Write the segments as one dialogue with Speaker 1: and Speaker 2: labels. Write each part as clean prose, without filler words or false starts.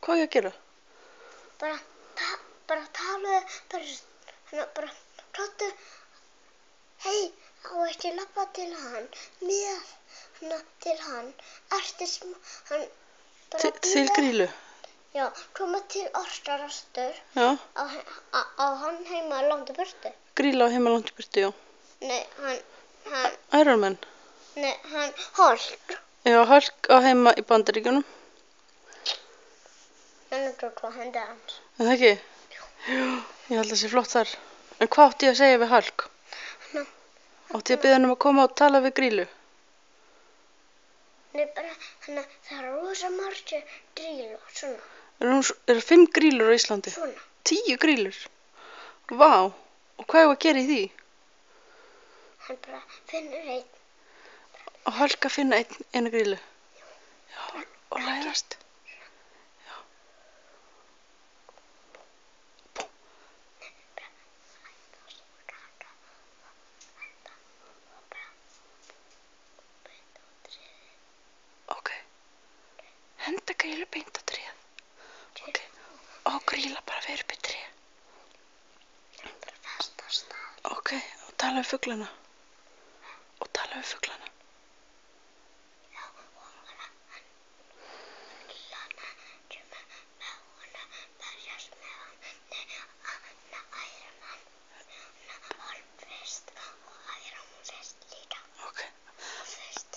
Speaker 1: Hvað á ég að gera?
Speaker 2: Bara talaðu, bara tóttu, hei, á ekki labba til hann, til hann, ertu hann, bara
Speaker 1: Til Grýlu?
Speaker 2: Já, koma til Óskar aftur,
Speaker 1: Já.
Speaker 2: Á hann heima langt í burtu.
Speaker 1: Grýla á heima langt í burtu, já.
Speaker 2: Nei, hann,
Speaker 1: Iron Man?
Speaker 2: Nei, hann Hulk.
Speaker 1: Já, Hulk á heima í Bandaríkjunum.
Speaker 2: Hann tók á hendi hans.
Speaker 1: Er það ekki? Já, ég held að það sé flott þar. En hvað átti ég að segja við Hulk? Átti ég að biðja hann um að koma og tala við Grýlu?
Speaker 2: Nei, bara, það eru rosa margir Grýlur, svona.
Speaker 1: Eru 5 Grýlur á Íslandi?
Speaker 2: Svona.
Speaker 1: 10 Grýlur? Vá, og hvað er að gera í því?
Speaker 2: Hann bara finnur einn.
Speaker 1: Og Hulk að finna eina Grýlu? Já, og lærast. Já. Bú. Ok. Henda Grýlu beint á tréð. Ok. Og Grýla bara fyrir upp í tré.
Speaker 2: Bara fast á stað.
Speaker 1: Ok, og tala við fuglana. Og tala við fuglana.
Speaker 2: Já, og bara hann kemur með hana, berjast með hann, Iron Man, Hulk fyrst og Iron Man fyrst líka.
Speaker 1: Ok.
Speaker 2: Og fyrst,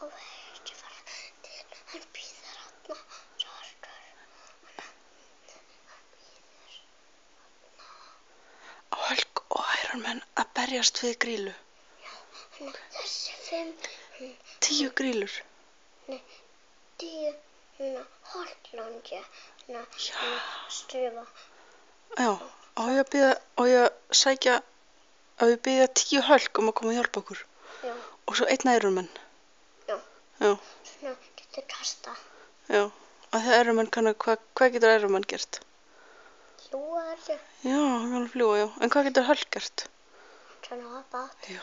Speaker 2: og ekki fara til, hann bíður þarna, svartur, hann bíður.
Speaker 1: Hulk og Iron Man að berjast við Grýlu.
Speaker 2: Já, þessi 5,
Speaker 1: 10 Grýlur.
Speaker 2: Nei, 10, Holtlandi, stufa.
Speaker 1: Já, á ég að sækja, á ég að biðja 10 Hulk um að koma og hjálpa okkur.
Speaker 2: Já,
Speaker 1: Og svo einn Iron Man.
Speaker 2: já,
Speaker 1: Já,
Speaker 2: svona getur kasta.
Speaker 1: já. Að það Iron Man kann að, hvað getur Iron Man gert?
Speaker 2: Ljúga þessu,
Speaker 1: Já, hann kann að fljúga, já. En hvað getur Hulk gert?
Speaker 2: svona hoppa átt.
Speaker 1: Já.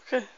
Speaker 1: Ok.